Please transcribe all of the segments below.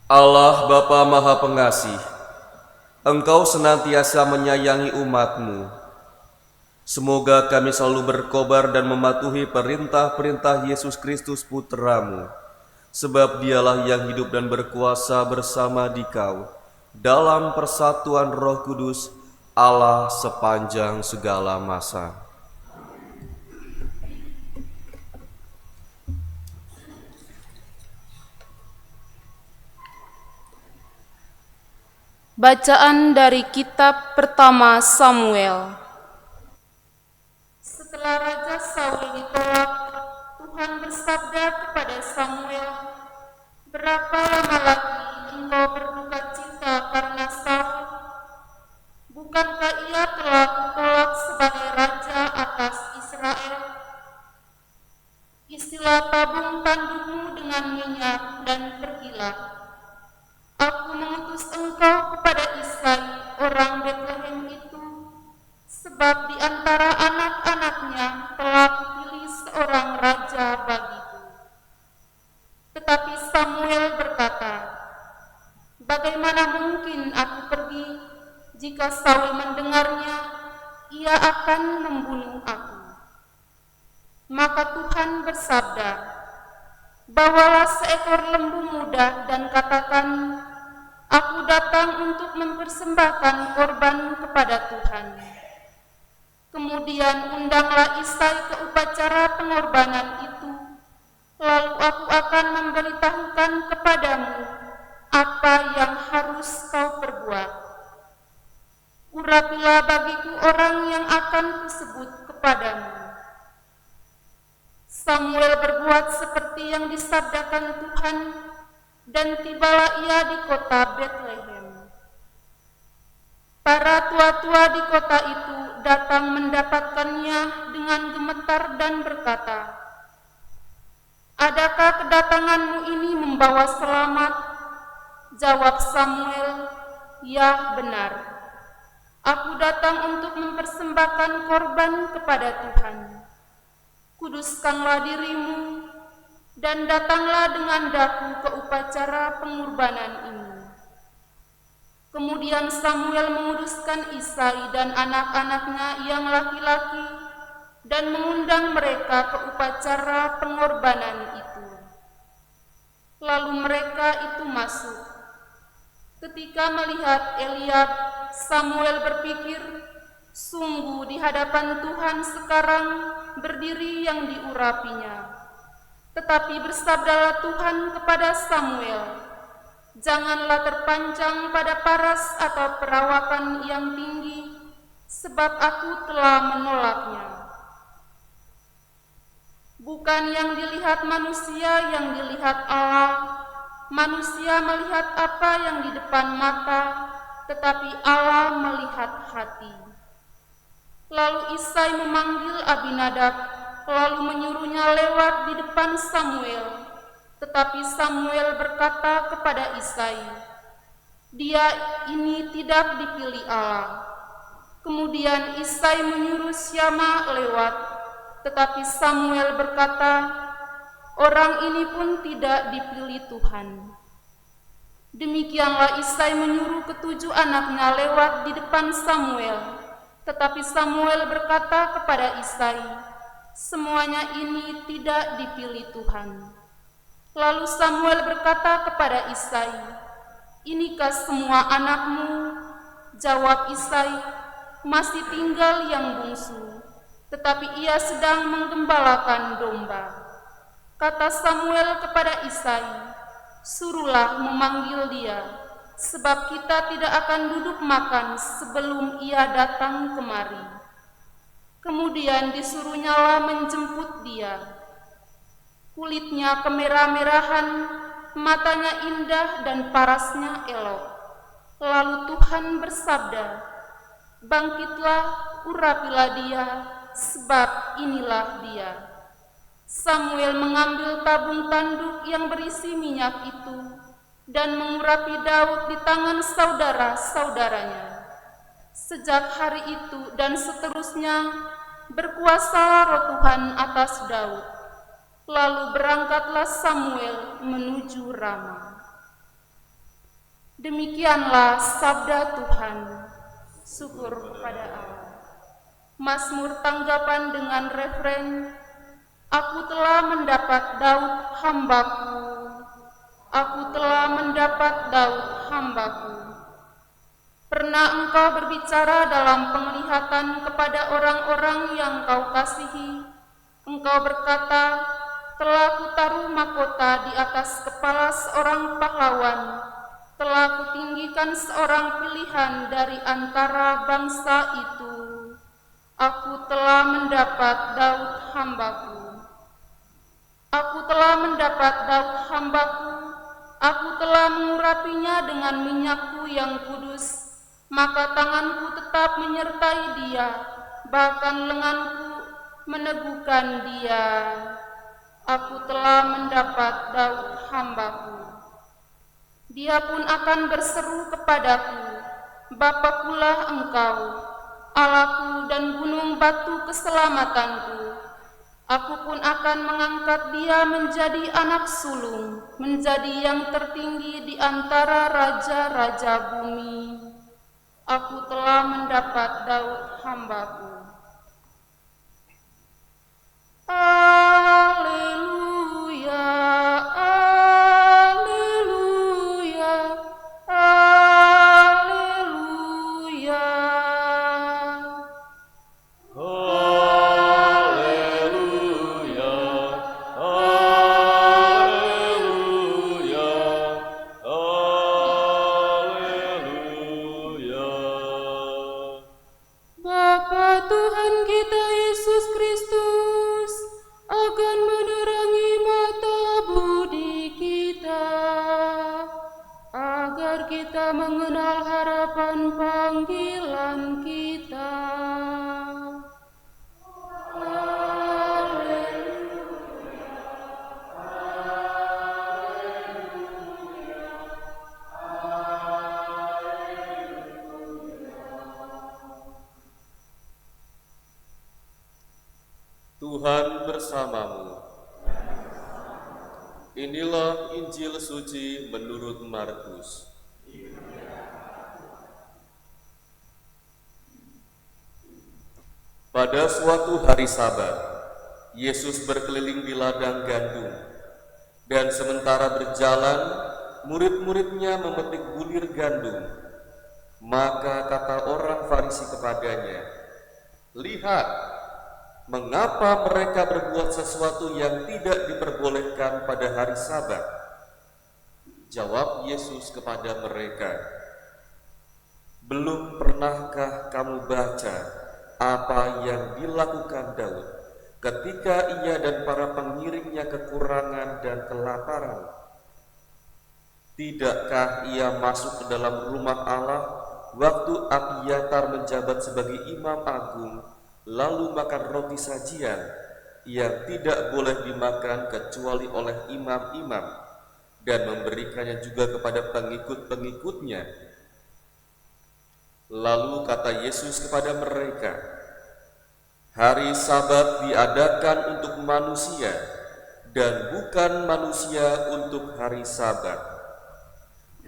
Allah Bapa Maha Pengasih, Engkau senantiasa menyayangi umat-Mu. Semoga kami selalu berkobar dan mematuhi perintah-perintah Yesus Kristus Putra-Mu, sebab Dialah yang hidup dan berkuasa bersama Dikau dalam persatuan Roh Kudus, Allah sepanjang segala masa. Bacaan dari kitab pertama Samuel. Setelah Raja Saul ditolak, Tuhan bersabda kepada Samuel, "Berapa lama lagi engkau berduka cita karena Saul? Bukankah ia telah kutolak sebagai raja atas Israel? Isilah tabung tandukmu dengan minyak dan pergilah. Aku mengutus engkau kepada Isai, orang Betlehem itu, sebab di antara anak-anaknya telah kupilih seorang raja bagiku." Tetapi Samuel berkata, "Bagaimana mungkin aku pergi? Jika Saul mendengarnya, ia akan membunuh aku." Maka Tuhan bersabda, "Bawalah seekor lembu muda dan katakan, Aku datang untuk mempersembahkan korban kepada Tuhan." Kemudian undanglah Isai ke upacara pengorbanan itu, lalu aku akan memberitahukan kepadamu apa yang harus kau perbuat. Urapilah bagiku orang yang akan kusebut kepadamu." Samuel berbuat seperti yang disabdakan Tuhan, dan tibalah ia di kota Betlehem. Para tua-tua di kota itu datang mendapatkannya dengan gemetar dan berkata, "Adakah kedatanganmu ini membawa selamat?" Jawab Samuel, "Ya, benar. Aku datang untuk mempersembahkan korban kepada Tuhan. Kuduskanlah dirimu dan datanglah dengan daku ke upacara pengorbanan ini." Kemudian Samuel menguduskan Isai dan anak-anaknya yang laki-laki dan mengundang mereka ke upacara pengorbanan itu. Lalu mereka itu masuk. Ketika melihat Eliab, Samuel berpikir, "Sungguh di hadapan Tuhan sekarang berdiri yang diurapinya." Tetapi bersabdalah Tuhan kepada Samuel, "Janganlah terpancang pada paras atau perawakan yang tinggi, sebab aku telah menolaknya. Bukan yang dilihat manusia yang dilihat Allah. Manusia melihat apa yang di depan mata, tetapi Allah melihat hati." Lalu Isai memanggil Abinadab, lalu menyuruhnya lewat di depan Samuel. Tetapi Samuel berkata kepada Isai, "Dia ini tidak dipilih Allah." Kemudian Isai menyuruh Syama lewat, tetapi Samuel berkata, "Orang ini pun tidak dipilih Tuhan." Demikianlah Isai menyuruh ketujuh anaknya lewat di depan Samuel, tetapi Samuel berkata kepada Isai, "Semuanya ini tidak dipilih Tuhan." Lalu Samuel berkata kepada Isai, "Inikah semua anakmu?" Jawab Isai, "Masih tinggal yang bungsu, tetapi ia sedang menggembalakan domba." Kata Samuel kepada Isai, "Suruhlah memanggil dia, sebab kita tidak akan duduk makan sebelum ia datang kemari." Kemudian disuruhnyalah menjemput dia. Kulitnya kemerah-merahan, matanya indah dan parasnya elok. Lalu Tuhan bersabda, "Bangkitlah, urapilah dia, sebab inilah dia." Samuel mengambil tabung tanduk yang berisi minyak itu dan mengurapi Daud di tangan saudara-saudaranya. Sejak hari itu dan seterusnya berkuasalah Roh Tuhan atas Daud. Lalu berangkatlah Samuel menuju Rama. Demikianlah sabda Tuhan. Syukur kepada Allah. Mazmur tanggapan dengan refren, Aku telah mendapat Daud hambaku. Aku telah mendapat Daud hambaku. Pernah engkau berbicara dalam penglihatan kepada orang-orang yang kau kasihi. Engkau berkata, telah kutaruh mahkota di atas kepala seorang pahlawan. Telah kutinggikan seorang pilihan dari antara bangsa itu. Aku telah mendapat Daud hambaku. Aku telah mendapat Daud hambaku. Aku telah mengurapinya dengan minyakku yang kudus. Maka tanganku tetap menyertai dia, bahkan lenganku meneguhkan dia. Aku telah mendapat Daud hambaku. Dia pun akan berseru kepadaku, Bapakulah engkau, Allahku dan gunung batu keselamatanku. Aku pun akan mengangkat dia menjadi anak sulung, menjadi yang tertinggi di antara raja-raja bumi. Aku telah mendapat Daud hambaku. Haleluya, haleluya, haleluya. Haleluya, haleluya, haleluya. Bapa Tuhan kita Yesus Kristus akan menerangi mata budi kita, agar kita mengenal harapan panggilan kita. Tuhan bersamamu. Inilah Injil suci menurut Markus. Pada suatu hari Sabat, Yesus berkeliling di ladang gandum, dan sementara berjalan, murid-muridnya memetik bulir gandum. Maka kata orang Farisi kepadanya, "Lihat, mengapa mereka berbuat sesuatu yang tidak diperbolehkan pada hari Sabat?" Jawab Yesus kepada mereka, "Belum pernahkah kamu baca apa yang dilakukan Daud ketika ia dan para pengiringnya kekurangan dan kelaparan? Tidakkah ia masuk ke dalam rumah Allah waktu Abiatar menjabat sebagai imam agung, lalu makan roti sajian yang tidak boleh dimakan kecuali oleh imam-imam, dan memberikannya juga kepada pengikut-pengikutnya?" Lalu kata Yesus kepada mereka, "Hari Sabat diadakan untuk manusia, dan bukan manusia untuk hari Sabat.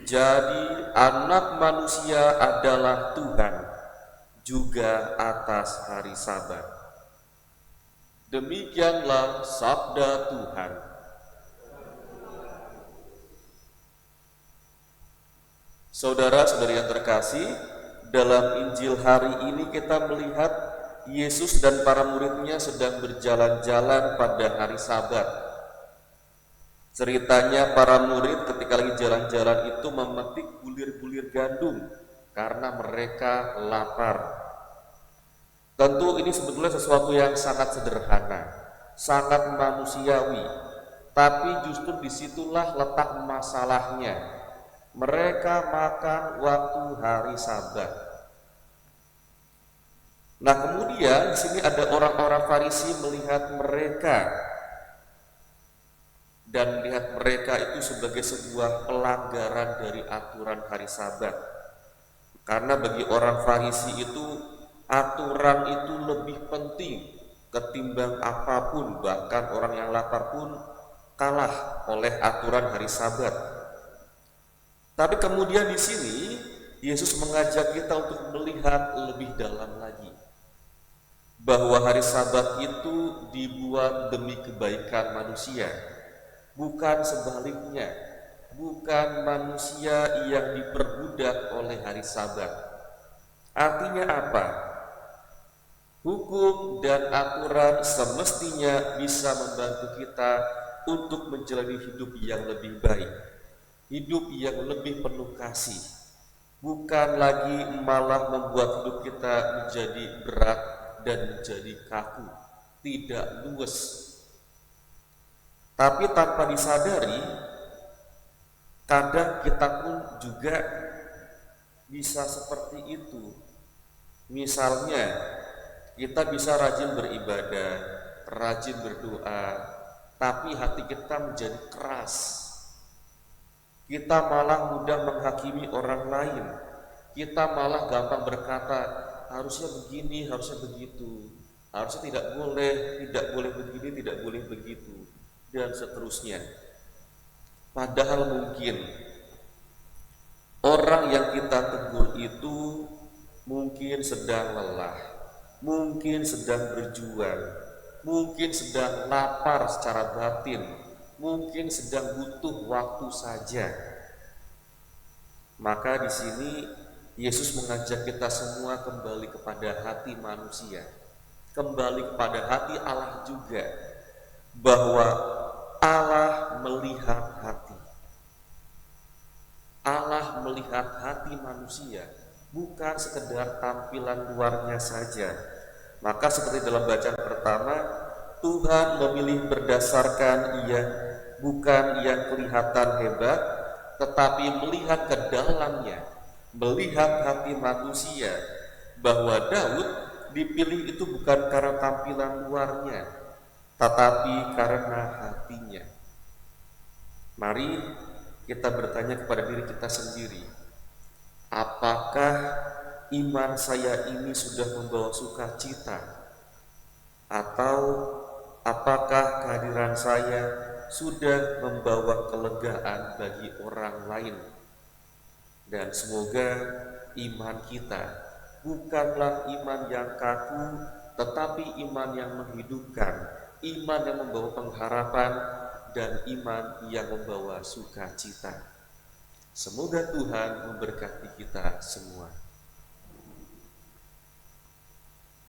Jadi Anak Manusia adalah Tuhan juga atas hari Sabat." Demikianlah sabda Tuhan. Saudara-saudari yang terkasih, dalam Injil hari ini kita melihat Yesus dan para muridnya sedang berjalan-jalan pada hari Sabat. Ceritanya para murid ketika lagi jalan-jalan itu memetik bulir-bulir gandum karena mereka lapar. Tentu ini sebetulnya sesuatu yang sangat sederhana, sangat manusiawi, tapi justru disitulah letak masalahnya. Mereka makan waktu hari Sabat. Nah, kemudian di sini ada orang-orang Farisi melihat mereka dan melihat mereka itu sebagai sebuah pelanggaran dari aturan hari Sabat. Karena bagi orang Farisi itu aturan itu lebih penting ketimbang apapun, bahkan orang yang lapar pun kalah oleh aturan hari Sabat. Tapi kemudian di sini Yesus mengajak kita untuk melihat lebih dalam lagi, bahwa hari Sabat itu dibuat demi kebaikan manusia, bukan sebaliknya, bukan manusia yang diperbudak oleh hari Sabat. Artinya apa? Hukum dan aturan semestinya bisa membantu kita untuk menjalani hidup yang lebih baik, hidup yang lebih penuh kasih, bukan lagi malah membuat hidup kita menjadi berat dan menjadi kaku, tidak luwes. Tapi tanpa disadari, kadang kita pun juga bisa seperti itu. Misalnya, kita bisa rajin beribadah, rajin berdoa, tapi hati kita menjadi keras. Kita malah mudah menghakimi orang lain. Kita malah gampang berkata, harusnya begini, harusnya begitu. Harusnya tidak boleh begini, tidak boleh begitu, dan seterusnya. Padahal mungkin orang yang kita tegur itu mungkin sedang lelah, mungkin sedang berjuang, mungkin sedang lapar secara batin, mungkin sedang butuh waktu saja. Maka di sini Yesus mengajak kita semua kembali kepada hati manusia, kembali kepada hati Allah juga, bahwa Allah melihat hati. Allah melihat hati manusia, bukan sekedar tampilan luarnya saja. Maka seperti dalam bacaan pertama, Tuhan memilih berdasarkan bukan yang kelihatan hebat, tetapi melihat ke dalamnya, melihat hati manusia, bahwa Daud dipilih itu bukan karena tampilan luarnya, tetapi karena hatinya. Mari kita bertanya kepada diri kita sendiri, apakah iman saya ini sudah membawa sukacita? Atau apakah kehadiran saya sudah membawa kelegaan bagi orang lain? Dan semoga iman kita bukanlah iman yang kaku, tetapi iman yang menghidupkan, iman yang membawa pengharapan, dan iman yang membawa sukacita. Semoga Tuhan memberkati kita semua.